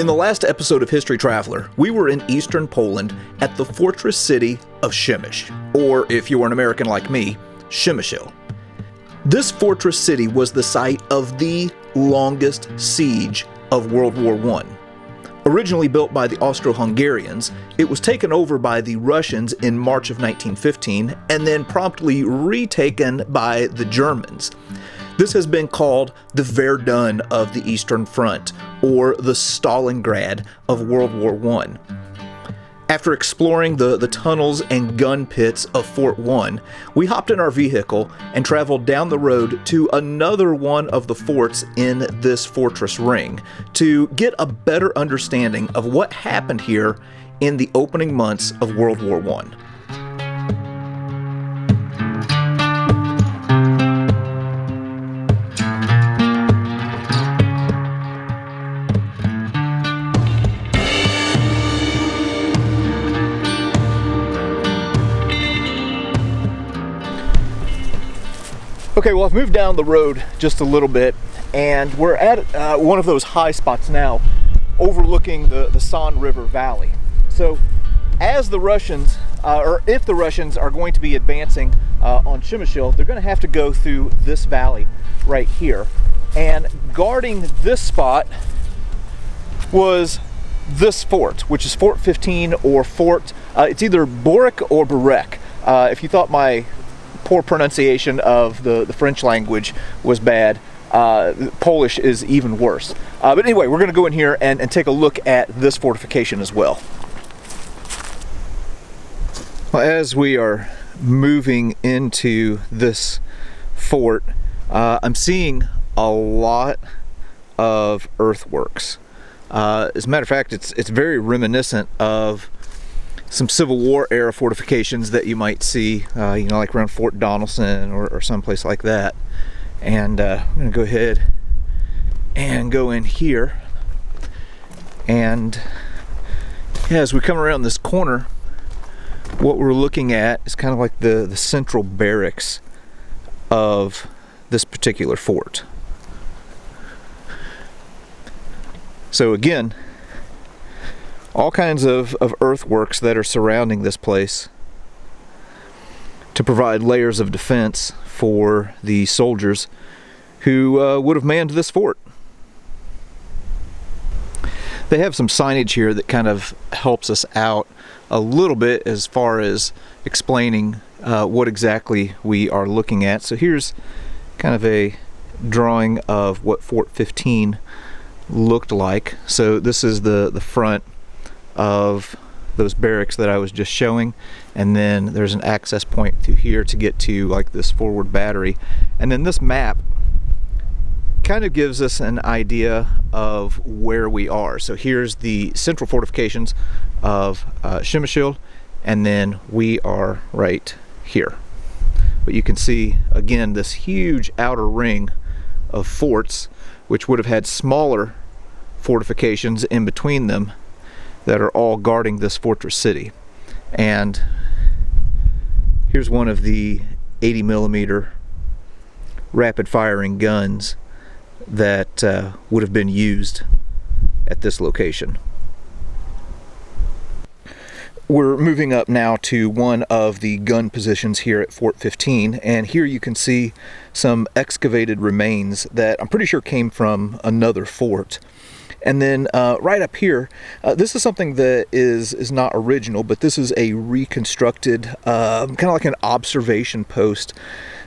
In the last episode of History Traveler, we were in eastern Poland at the fortress city of Przemysl, or if you were an American like me, Przemysl. This fortress city was the site of the longest siege of World War I. Originally built by the Austro-Hungarians, it was taken over by the Russians in March of 1915 and then promptly retaken by the Germans. This has been called the Verdun of the Eastern Front, or the Stalingrad of World War I. After exploring the tunnels and gun pits of Fort 1, we hopped in our vehicle and traveled down the road to another one of the forts in this fortress ring to get a better understanding of what happened here in the opening months of World War I. Okay, well, I've moved down the road just a little bit, and we're at one of those high spots now, overlooking the San River Valley. So, as the Russians, or if the Russians are going to be advancing on Przemysl, they're going to have to go through this valley right here. And guarding this spot was this fort, which is Fort 15 or Fort, it's either Borek or Borek. If you thought my poor pronunciation of the French language was bad, Polish is even worse. But anyway, we're going to go in here and take a look at this fortification as well. Well, as we are moving into this fort, I'm seeing a lot of earthworks. As a matter of fact, it's very reminiscent of some Civil War era fortifications that you might see, like around Fort Donelson or someplace like that. And I'm going to go ahead and go in here. And yeah, as we come around this corner, what we're looking at is kind of like the central barracks of this particular fort. So again, all kinds of earthworks that are surrounding this place to provide layers of defense for the soldiers who would have manned this fort. They have some signage here that kind of helps us out a little bit as far as explaining what exactly we are looking at. So here's kind of a drawing of what Fort 15 looked like. So this is the front of those barracks that I was just showing, and then there's an access point through here to get to like this forward battery. And then this map kind of gives us an idea of where we are. So here's the central fortifications of Przemysl, and then we are right here. But you can see again this huge outer ring of forts, which would have had smaller fortifications in between them that are all guarding this fortress city. And here's one of the 80mm rapid firing guns that would have been used at this location. We're moving up now to one of the gun positions here at Fort 15, and here you can see some excavated remains that I'm pretty sure came from another fort. And then right up here, this is something that is not original, but this is a reconstructed, kind of like an observation post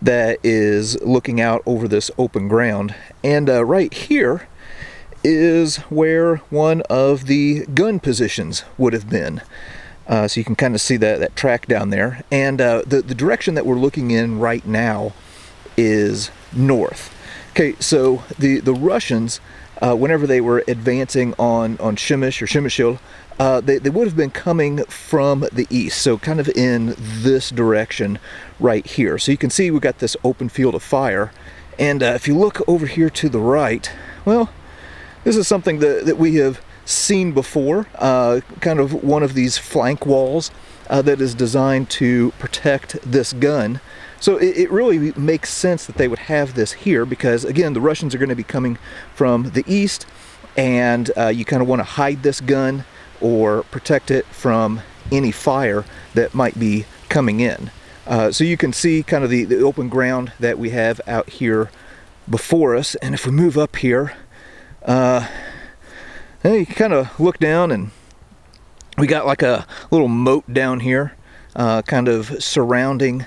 that is looking out over this open ground. And right here is where one of the gun positions would have been. So you can kind of see that track down there. And the direction that we're looking in right now is north. Okay, so the Russians, whenever they were advancing on Przemysl, they would have been coming from the east, so kind of in this direction right here. So you can see we've got this open field of fire, and if you look over here to the right, well, this is something that we have seen before, kind of one of these flank walls that is designed to protect this gun. So it really makes sense that they would have this here because, again, the Russians are going to be coming from the east, and you kind of want to hide this gun or protect it from any fire that might be coming in. So you can see kind of the open ground that we have out here before us, and if we move up here, you kind of look down, and we got like a little moat down here kind of surrounding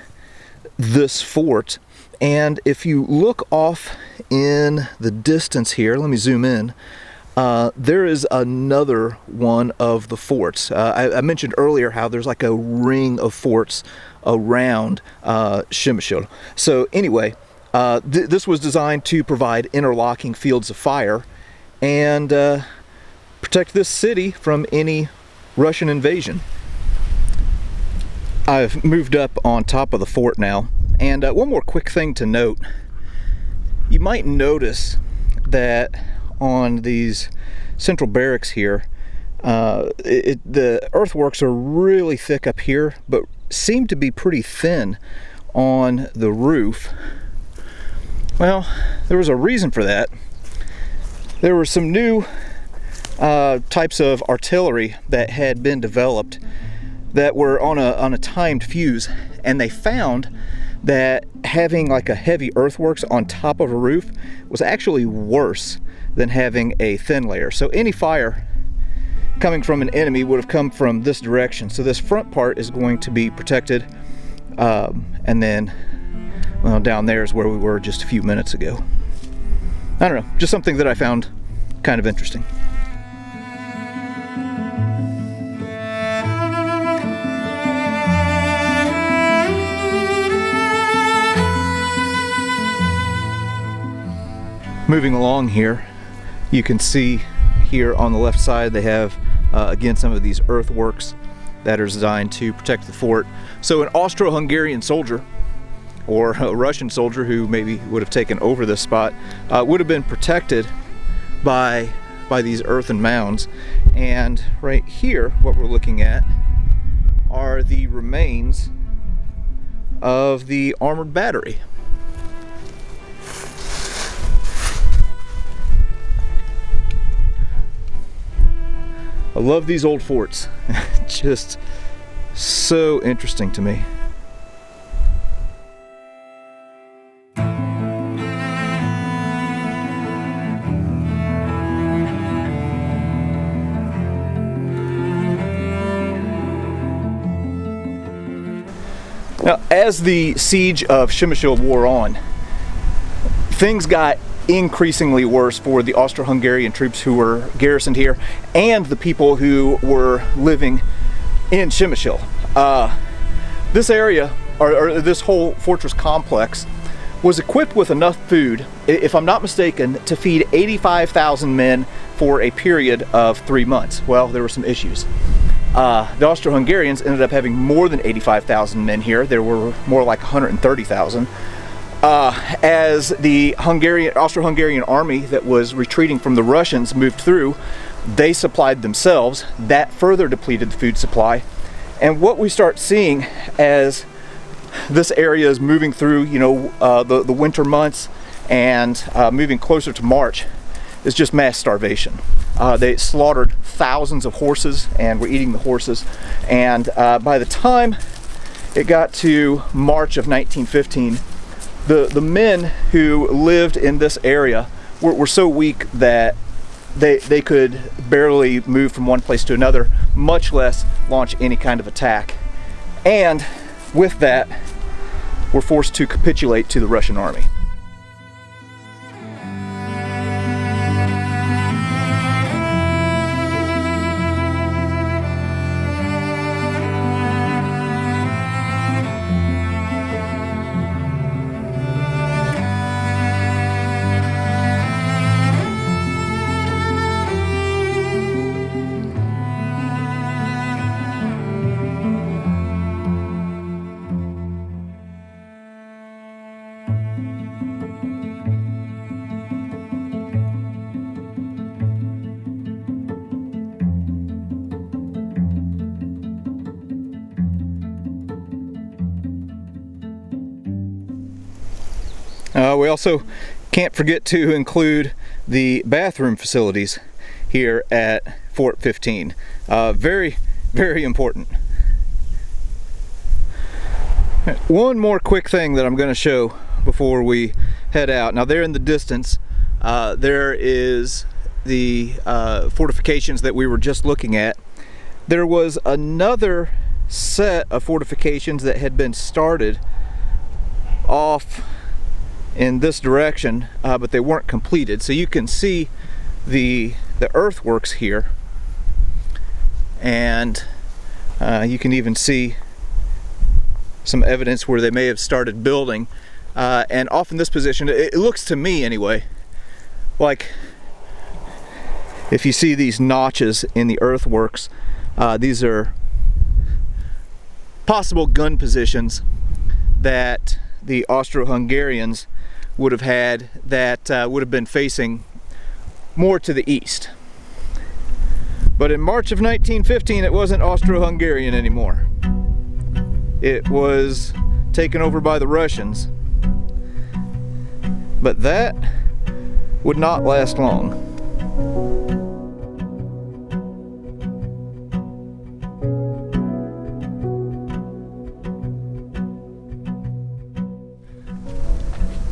this fort. And if you look off in the distance here, let me zoom in, there is another one of the forts. I mentioned earlier how there's like a ring of forts around Przemysl. So anyway, this was designed to provide interlocking fields of fire and protect this city from any Russian invasion. I've moved up on top of the fort now, and one more quick thing to note. You might notice that on these central barracks here, the earthworks are really thick up here, but seem to be pretty thin on the roof. Well, there was a reason for that. There were some new types of artillery that had been developed that were on a timed fuse, and they found that having like a heavy earthworks on top of a roof was actually worse than having a thin layer. So any fire coming from an enemy would have come from this direction. So this front part is going to be protected, and then, well, down there is where we were just a few minutes ago. I don't know, just something that I found kind of interesting. Moving along here, you can see here on the left side they have again some of these earthworks that are designed to protect the fort. So an Austro-Hungarian soldier or a Russian soldier who maybe would have taken over this spot would have been protected by these earthen mounds. And right here, what we're looking at are the remains of the armored battery. I love these old forts. Just so interesting to me. Now, as the siege of Przemysl wore on, things got increasingly worse for the Austro-Hungarian troops who were garrisoned here and the people who were living in Przemysl. This area, or this whole fortress complex, was equipped with enough food, if I'm not mistaken, to feed 85,000 men for a period of 3 months. Well, there were some issues. The Austro-Hungarians ended up having more than 85,000 men here. There were more like 130,000. As the Austro-Hungarian army that was retreating from the Russians moved through, they supplied themselves. That further depleted the food supply. And what we start seeing as this area is moving through, the winter months and moving closer to March, is just mass starvation. They slaughtered thousands of horses and were eating the horses. And by the time it got to March of 1915, the men who lived in this area were so weak that they could barely move from one place to another, much less launch any kind of attack. And with that, were forced to capitulate to the Russian army. We also can't forget to include the bathroom facilities. here at Fort 15. Very, very important. One more quick thing that I'm going to show before we head out. Now there in the distance, there is the fortifications that we were just looking at. There was another set of fortifications that had been started off in this direction, but they weren't completed. So you can see the earthworks here, and you can even see some evidence where they may have started building. And off in this position, it looks to me anyway, like if you see these notches in the earthworks, these are possible gun positions that the Austro-Hungarians would have had that would have been facing more to the east. But in March of 1915, it wasn't Austro-Hungarian anymore. It was taken over by the Russians. But that would not last long.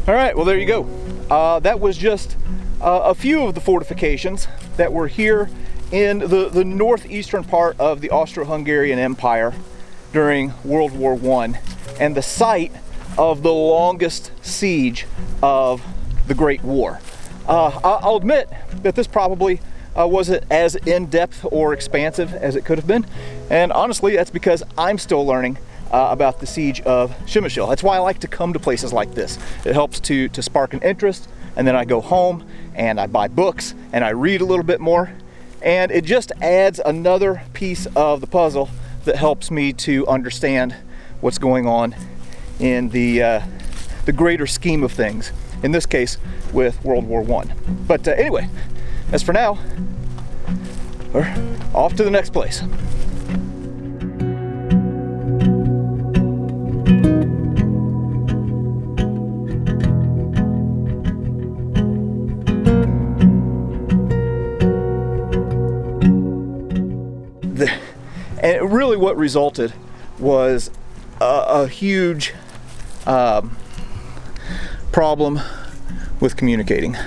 All right, well, there you go. That was just a few of the fortifications that were here in the northeastern part of the Austro-Hungarian Empire during World War I, and the site of the longest siege of the Great War. I'll admit that this probably wasn't as in-depth or expansive as it could have been, and honestly that's because I'm still learning about the siege of Przemysl. That's why I like to come to places like this. It helps to spark an interest, and then I go home and I buy books and I read a little bit more, and it just adds another piece of the puzzle that helps me to understand what's going on in the greater scheme of things, in this case with World War I. But anyway, as for now, we're off to the next place. And really what resulted was a huge problem with communicating.